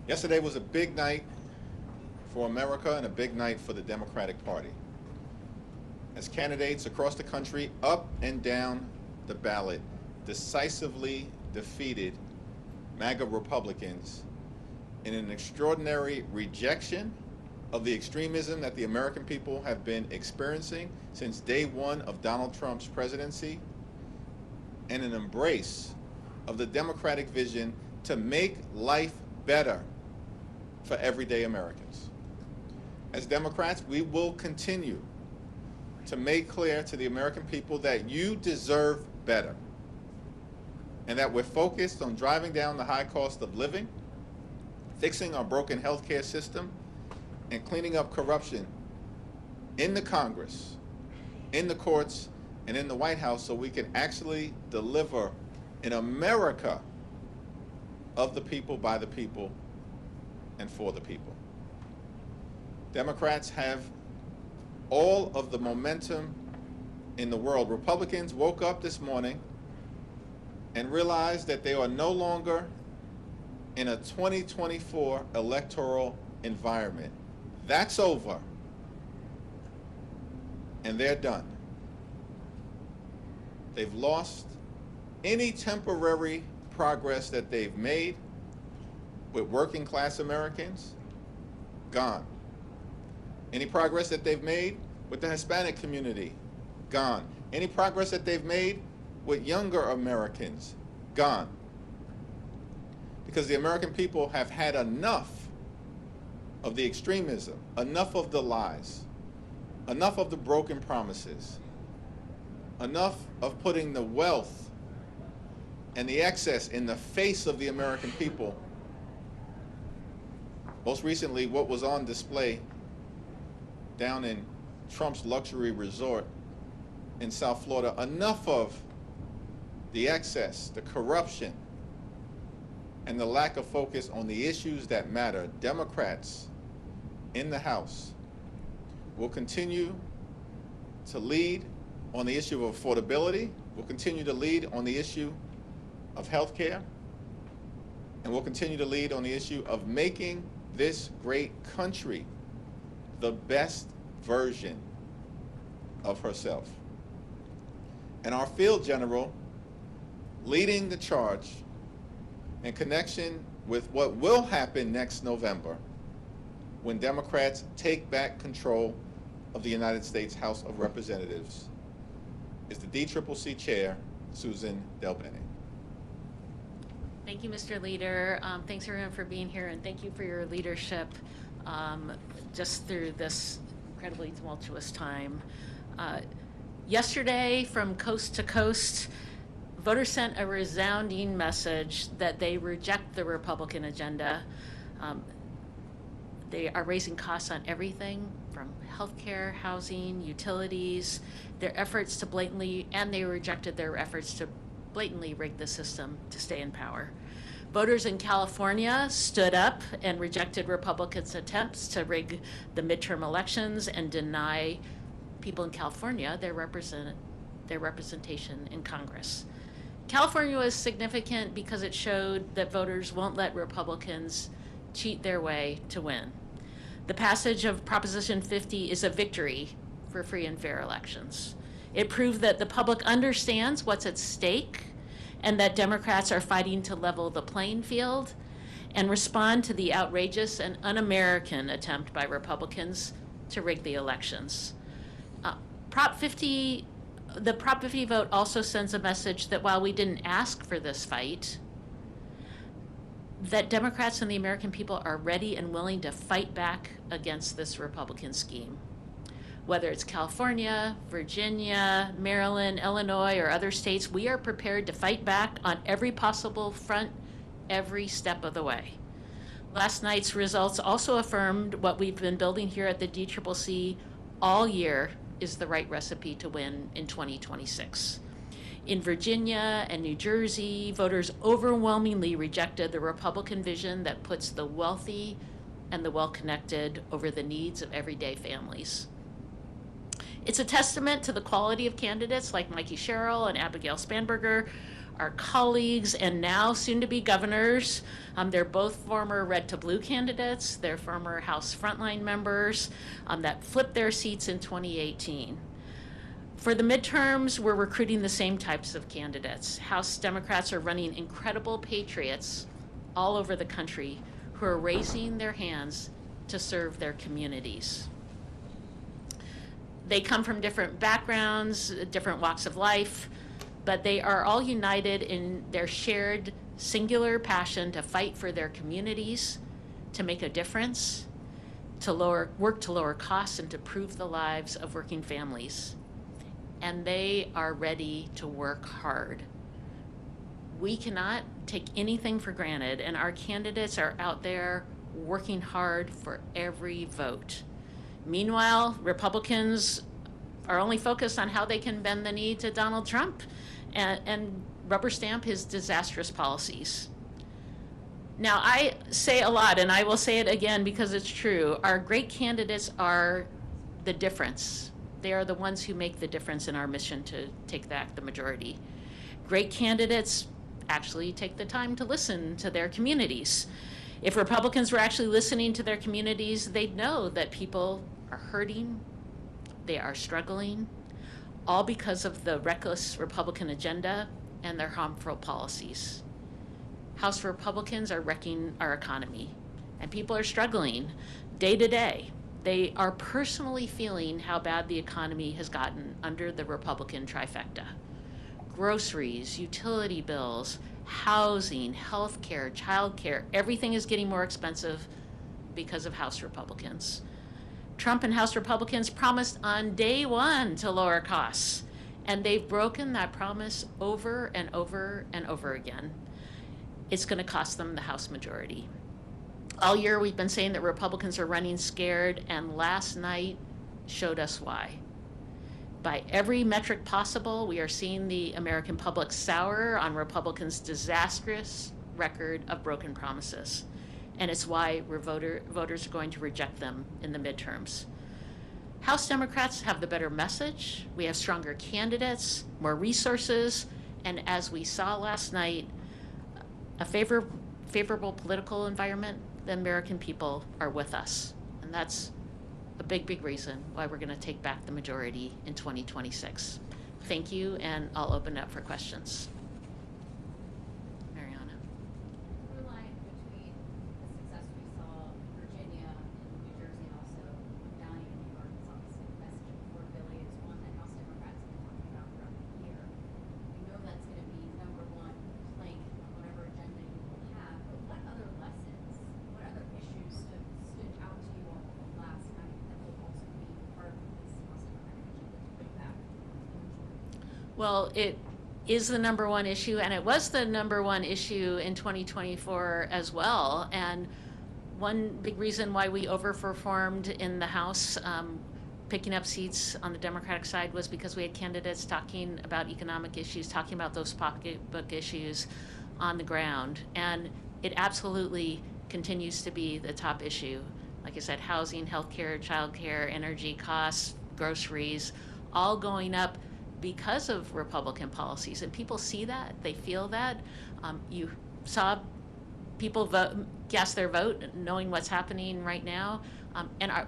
Yesterday was a big night for America and a big night for the Democratic Party. As candidates across the country, up and down the ballot, decisively defeated MAGA Republicans in an extraordinary rejection of the extremism that the American people have been experiencing since day one of Donald Trump's presidency, and an embrace of the Democratic vision to make life better for everyday Americans. As Democrats, we will continue to make clear to the American people that you deserve better, and that we're focused on driving down the high cost of living, fixing our broken healthcare system, and cleaning up corruption in the Congress, in the courts, and in the White House, so we can actually deliver an America of the people, by the people, and for the people. Democrats have all of the momentum in the world. Republicans woke up this morning and realized that they are no longer in a 2024 electoral environment. That's over, and they're done. They've lost any temporary progress that they've made with working class Americans, gone. Any progress that they've made with the Hispanic community, gone. Any progress that they've made with younger Americans, gone. Because the American people have had enough of the extremism, enough of the lies, enough of the broken promises, enough of putting the wealth and the excess in the face of the American people. Most recently, what was on display down in Trump's luxury resort in South Florida, enough of the excess, the corruption, and the lack of focus on the issues that matter. Democrats in the House will continue to lead on the issue of affordability, will continue to lead on the issue of health care, and will continue to lead on the issue of making this great country the best version of herself. And our field general leading the charge in connection with what will happen next November when Democrats take back control of the United States House of Representatives is the DCCC Chair, Susan DelBene. Thank you, Mr. Leader. Thanks everyone for being here, and thank you for your leadership just through this incredibly tumultuous time. Yesterday, from coast to coast, voters sent a resounding message that they reject the Republican agenda. They are raising costs on everything from healthcare, housing, utilities, their efforts to blatantly, and they rejected their efforts to blatantly rig the system to stay in power. Voters in California stood up and rejected Republicans' attempts to rig the midterm elections and deny people in California their representation in Congress. California was significant because it showed that voters won't let Republicans cheat their way to win. The passage of Proposition 50 is a victory for free and fair elections. It proved that the public understands what's at stake and that Democrats are fighting to level the playing field and respond to the outrageous and un-American attempt by Republicans to rig the elections. The Prop 50 vote also sends a message that while we didn't ask for this fight, that Democrats and the American people are ready and willing to fight back against this Republican scheme. Whether it's California, Virginia, Maryland, Illinois, or other states, we are prepared to fight back on every possible front, every step of the way. Last night's results also affirmed what we've been building here at the DCCC all year is the right recipe to win in 2026. In Virginia and New Jersey, voters overwhelmingly rejected the Republican vision that puts the wealthy and the well-connected over the needs of everyday families. It's a testament to the quality of candidates like Mikey Sherrill and Abigail Spanberger, our colleagues and now soon-to-be governors. They're both former red to blue candidates. They're former House frontline members that flipped their seats in 2018. For the midterms, we're recruiting the same types of candidates. House Democrats are running incredible patriots all over the country who are raising their hands to serve their communities. They come from different backgrounds, different walks of life, but they are all united in their shared singular passion to fight for their communities, to make a difference, to work to lower costs and to improve the lives of working families. And they are ready to work hard. We cannot take anything for granted, and our candidates are out there working hard for every vote. Meanwhile, Republicans are only focused on how they can bend the knee to Donald Trump and rubber stamp his disastrous policies. Now, I say a lot, and I will say it again because it's true. Our great candidates are the difference. They are the ones who make the difference in our mission to take back the majority. Great candidates actually take the time to listen to their communities. If Republicans were actually listening to their communities, they'd know that people are hurting, they are struggling, all because of the reckless Republican agenda and their harmful policies. House Republicans are wrecking our economy, and people are struggling day to day. They are personally feeling how bad the economy has gotten under the Republican trifecta. Groceries, utility bills, housing, healthcare, childcare, everything is getting more expensive because of House Republicans. Trump and House Republicans promised on day one to lower costs, and they've broken that promise over and over and over again. It's going to cost them the House majority. All year we've been saying that Republicans are running scared, and last night showed us why. By every metric possible, we are seeing the American public sour on Republicans' disastrous record of broken promises. And it's why voters are going to reject them in the midterms. House Democrats have the better message. We have stronger candidates, more resources, and as we saw last night, a favorable political environment. The American people are with us. And that's a big, big reason why we're going to take back the majority in 2026. Thank you, and I'll open up for questions. Mariana. Through line between the success we saw in Virginia and New Jersey and also down in New York is obviously the message of affordability is one that House Democrats have been talking about throughout the year. We know that's going to be number one plank on whatever agenda you will have, but what other lessons, what other issues stood out to you all last night that will also be part of this House Democratic agenda to bring back the majority? Well, it is the number one issue, and it was the number one issue in 2024 as well. And one big reason why we overperformed in the House, picking up seats on the Democratic side, was because we had candidates talking about economic issues, talking about those pocketbook issues on the ground. And it absolutely continues to be the top issue. Like I said, housing, healthcare, childcare, energy costs, groceries, all going up because of Republican policies. And people see that, they feel that. You saw people cast their vote knowing what's happening right now.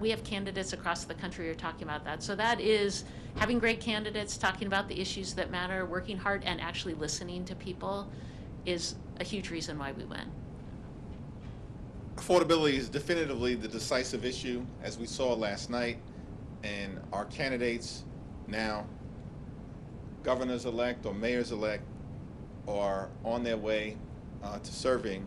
We have candidates across the country who are talking about that. So that is having great candidates talking about the issues that matter, working hard, and actually listening to people is a huge reason why we win. Affordability is definitively the decisive issue, as we saw last night, and our candidates now, governors-elect or mayors-elect, are on their way to serving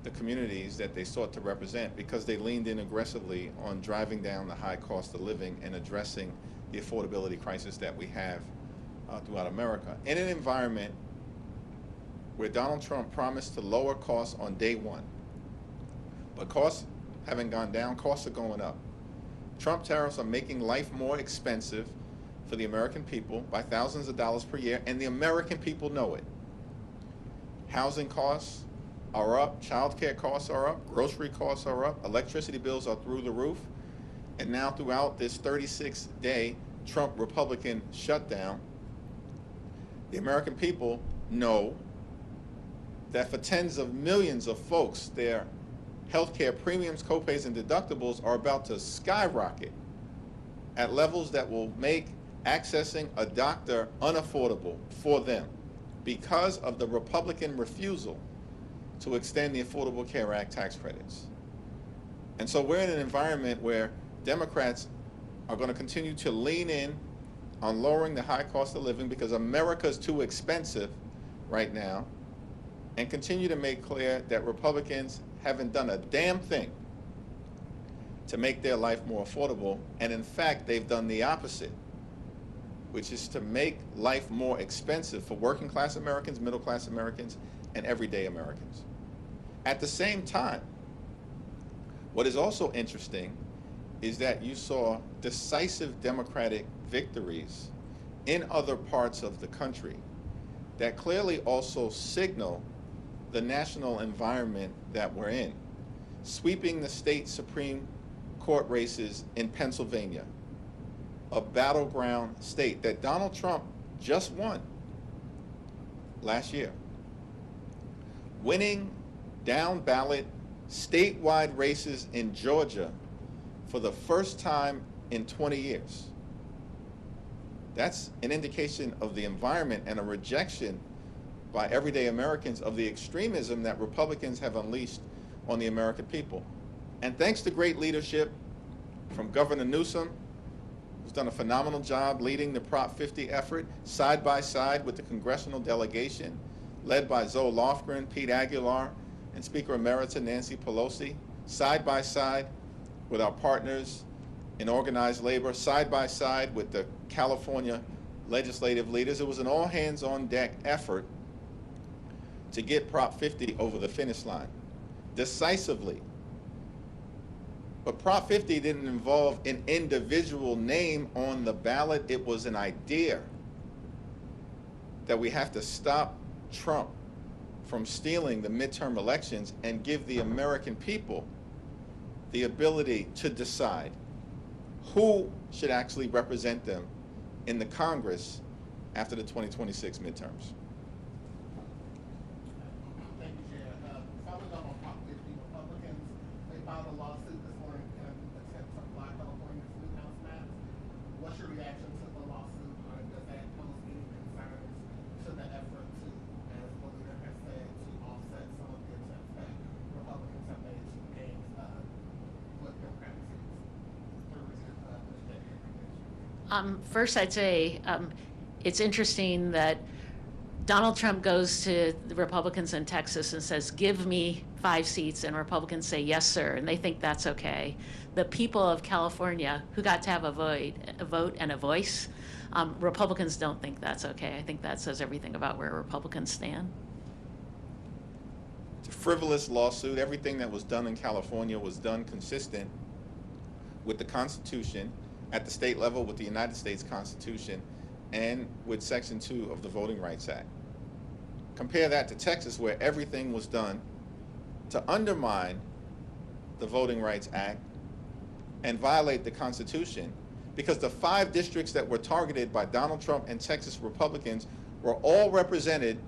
the communities that they sought to represent, because they leaned in aggressively on driving down the high cost of living and addressing the affordability crisis that we have throughout America. In an environment where Donald Trump promised to lower costs on day one, but costs haven't gone down, costs are going up. Trump tariffs are making life more expensive for the American people by thousands of dollars per year, and the American people know it. Housing costs are up, child care costs are up, grocery costs are up, electricity bills are through the roof, and now throughout this 36-day Trump Republican shutdown, the American people know that for tens of millions of folks, their healthcare premiums, copays, and deductibles are about to skyrocket at levels that will make accessing a doctor unaffordable for them because of the Republican refusal to extend the Affordable Care Act tax credits. And so we're in an environment where Democrats are going to continue to lean in on lowering the high cost of living because America's too expensive right now, and continue to make clear that Republicans haven't done a damn thing to make their life more affordable. And in fact, they've done the opposite, which is to make life more expensive for working class Americans, middle class Americans, and everyday Americans. At the same time, what is also interesting is that you saw decisive Democratic victories in other parts of the country that clearly also signal the national environment that we're in. Sweeping the state Supreme Court races in Pennsylvania, a battleground state that Donald Trump just won last year. Winning down ballot statewide races in Georgia for the first time in 20 years. That's an indication of the environment and a rejection by everyday Americans of the extremism that Republicans have unleashed on the American people. And thanks to great leadership from Governor Newsom, who's done a phenomenal job leading the Prop 50 effort side by side with the congressional delegation led by Zoe Lofgren, Pete Aguilar, and Speaker Emerita Nancy Pelosi, side by side with our partners in organized labor, side by side with the California legislative leaders. It was an all hands on deck effort to get Prop 50 over the finish line decisively. But Prop 50 didn't involve an individual name on the ballot. It was an idea that we have to stop Trump from stealing the midterm elections and give the American people the ability to decide who should actually represent them in the Congress after the 2026 midterms. Thank you, Chair. Following up on Prop 50, Republicans, they filed a lawsuit this morning in an attempt to block California's new house maps. What's your reaction to the lawsuit? Does that pose any concerns to the effort to, as the leader has said, to offset some of the attempts that Republicans have made to gain what Democratic seats through legislation? First, I'd say it's interesting that Donald Trump goes to the Republicans in Texas and says, give me 5 seats, and Republicans say, yes, sir, and they think that's okay. The people of California, who got to have a vote and a voice, Republicans don't think that's okay. I think that says everything about where Republicans stand. It's a frivolous lawsuit. Everything that was done in California was done consistent with the Constitution at the state level, with the United States Constitution, and with Section 2 of the Voting Rights Act. Compare that to Texas, where everything was done to undermine the Voting Rights Act and violate the Constitution, because the 5 districts that were targeted by Donald Trump and Texas Republicans were all represented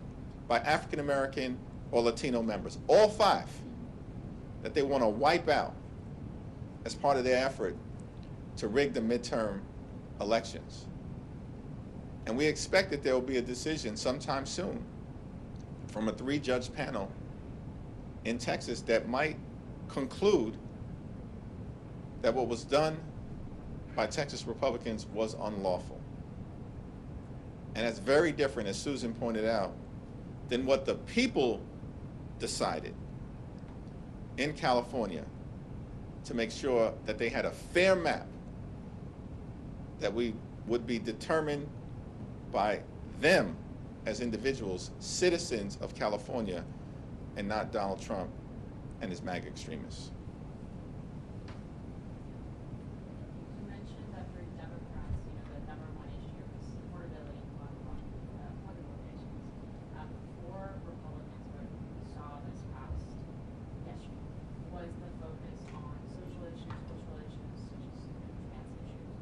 by African American or Latino members. All 5 that they want to wipe out as part of their effort to rig the midterm elections. And we expect that there will be a decision sometime soon from a 3-judge panel in Texas that might conclude that what was done by Texas Republicans was unlawful. And that's very different, as Susan pointed out, than what the people decided in California to make sure that they had a fair map that we would be determined by them as individuals, citizens of California, and not Donald Trump and his MAGA extremists. You mentioned that for Democrats, the number one issue is affordability and funding locations. For Republicans, what we saw this past yesterday was the focus on social issues, cultural issues, such as trans issues.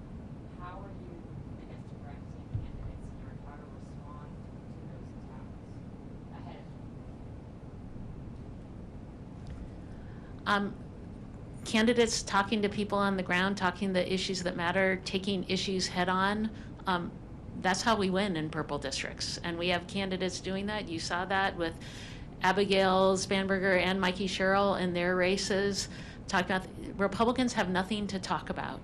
How are you, I guess, directing candidates here, how to respond to those attacks? Candidates talking to people on the ground, talking the issues that matter, taking issues head on. That's how we win in purple districts. And we have candidates doing that. You saw that with Abigail Spanberger and Mikey Sherrill in their races. Talking about, Republicans have nothing to talk about.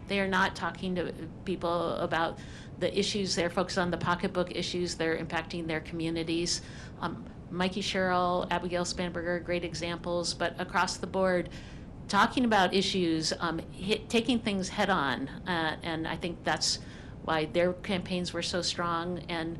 They are not talking to people about the issues. They're focused on the pocketbook issues that are impacting their communities. Mikey Sherrill, Abigail Spanberger, great examples, but across the board, talking about issues, taking things head on, and I think that's why their campaigns were so strong. And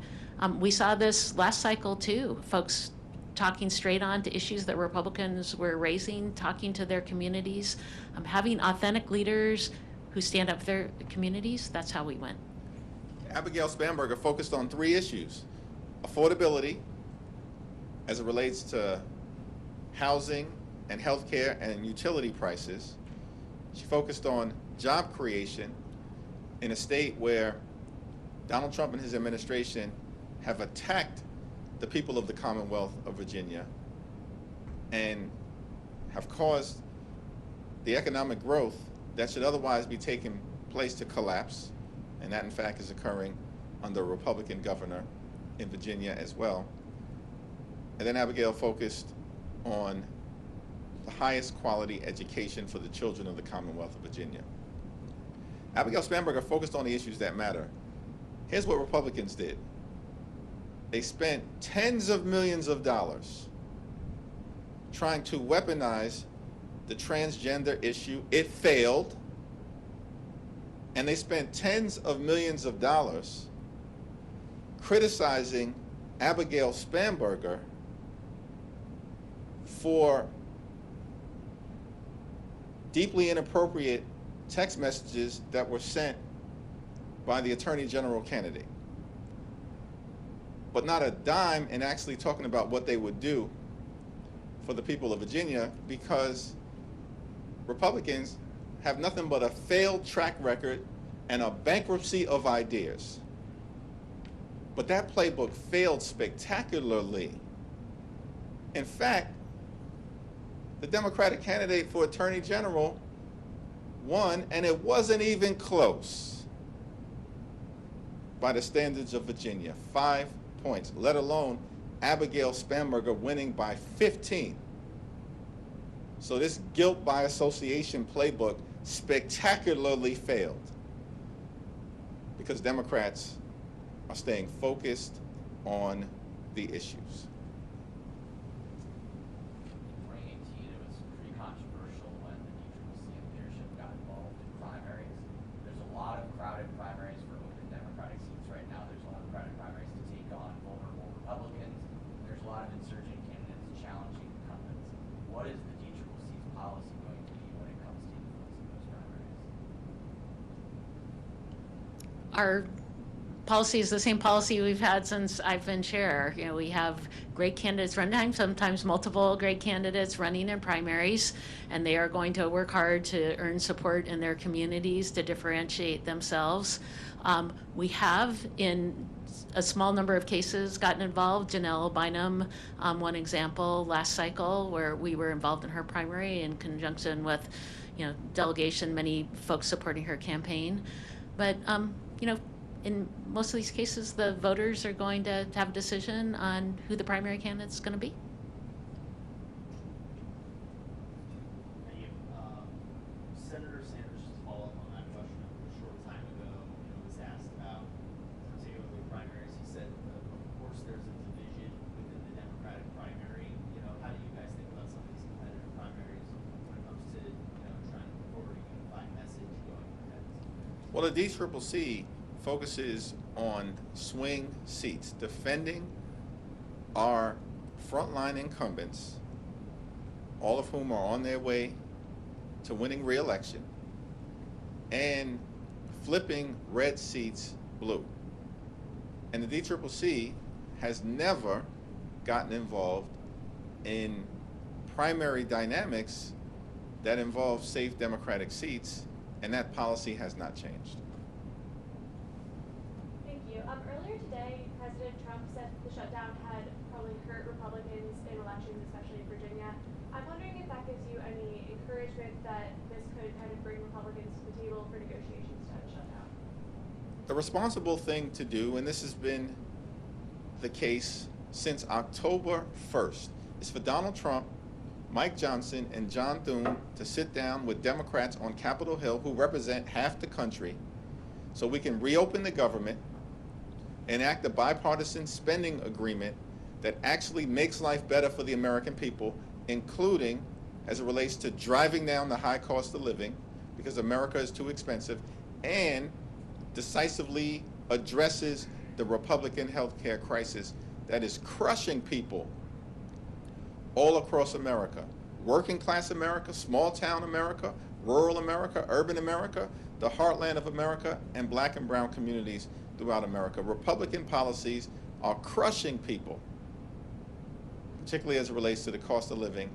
we saw this last cycle too, folks talking straight on to issues that Republicans were raising, talking to their communities, having authentic leaders who stand up for their communities. That's how we win. Abigail Spanberger focused on 3 issues: affordability, as it relates to housing and healthcare and utility prices. She focused on job creation in a state where Donald Trump and his administration have attacked the people of the Commonwealth of Virginia and have caused the economic growth that should otherwise be taking place to collapse, and that in fact is occurring under a Republican governor in Virginia as well. And then Abigail focused on the highest quality education for the children of the Commonwealth of Virginia. Abigail Spanberger focused on the issues that matter. Here's what Republicans did. They spent tens of millions of dollars trying to weaponize the transgender issue. It failed. And they spent tens of millions of dollars criticizing Abigail Spanberger for deeply inappropriate text messages that were sent by the Attorney General candidate, but not a dime in actually talking about what they would do for the people of Virginia, because Republicans have nothing but a failed track record and a bankruptcy of ideas. But that playbook failed spectacularly. In fact, the Democratic candidate for Attorney General won, and it wasn't even close by the standards of Virginia. 5 points, let alone Abigail Spanberger winning by 15. So this guilt by association playbook spectacularly failed because Democrats are staying focused on the issues. Bringing it to you, it was pretty controversial when the DCCC leadership got involved in primaries. There's a lot of crowded primaries for open Democratic seats right now. There's a lot of crowded primaries to take on vulnerable Republicans. There's a lot of insurgent candidates challenging incumbents. What is the DCCC's policy going to be when it comes to influencing those primaries? Our policy is the same policy we've had since I've been chair. You know, we have great candidates running, sometimes multiple great candidates running in primaries, and they are going to work hard to earn support in their communities to differentiate themselves. We have, in a small number of cases, gotten involved. Janelle Bynum, one example last cycle, where we were involved in her primary in conjunction with, delegation, many folks supporting her campaign. But, in most of these cases, the voters are going to have a decision on who the primary candidate is going to be. Senator Sanders, just follow up on that question. A short time ago, was asked about particularly primaries. He said, of course, there's a division within the Democratic primary. How do you guys think about some of these competitive primaries when it comes to trying to put forward a unified message going ahead? Well, the DCCC focuses on swing seats, defending our frontline incumbents, all of whom are on their way to winning re-election, and flipping red seats blue. And the DCCC has never gotten involved in primary dynamics that involve safe Democratic seats, and that policy has not changed. Earlier today, President Trump said the shutdown had probably hurt Republicans in elections, especially in Virginia. I'm wondering if that gives you any that this could kind of bring Republicans to the table for negotiations to have a shutdown? The responsible thing to do, and this has been the case since October 1st, is for Donald Trump, Mike Johnson, and John Thune to sit down with Democrats on Capitol Hill who represent half the country so we can reopen the government, enact a bipartisan spending agreement that actually makes life better for the American people, including as it relates to driving down the high cost of living because America is too expensive, and decisively addresses the Republican health care crisis that is crushing people all across America. Working class America, small town America, rural America, urban America, the heartland of America, and black and brown communities throughout America. Republican policies are crushing people, particularly as it relates to the cost of living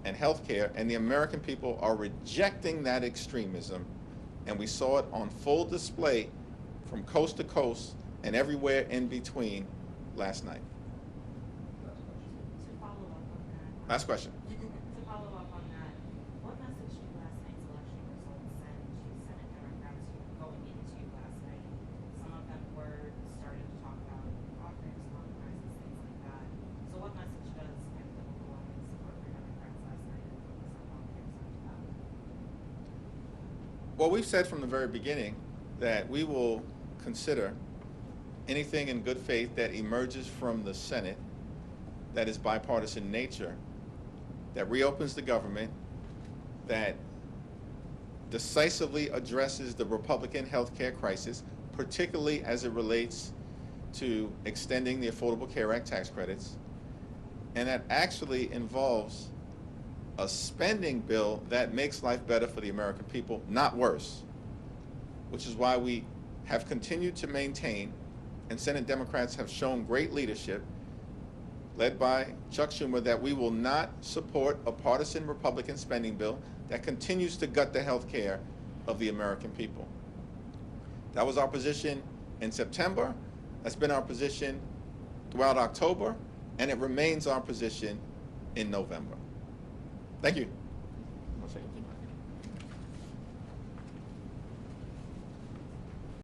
and health care, and the American people are rejecting that extremism, and we saw it on full display from coast to coast and everywhere in between last night. To follow up on that. Last question. To follow up on that, what message do last night's election results send to Senate Democrats going into last night? Some of them were starting to talk about off-ramps, compromises, things like that. So what message does kind of the overwhelming support for Democrats last night and focus on off-ramps send about? Well, we've said from the very beginning that we will consider anything in good faith that emerges from the Senate that is bipartisan nature, that reopens the government, that decisively addresses the Republican health care crisis, particularly as it relates to extending the Affordable Care Act tax credits, and that actually involves a spending bill that makes life better for the American people, not worse, which is why we have continued to maintain, and Senate Democrats have shown great leadership, led by Chuck Schumer, that we will not support a partisan Republican spending bill that continues to gut the health care of the American people. That was our position in September, that's been our position throughout October, and it remains our position in November. Thank you. Thank you.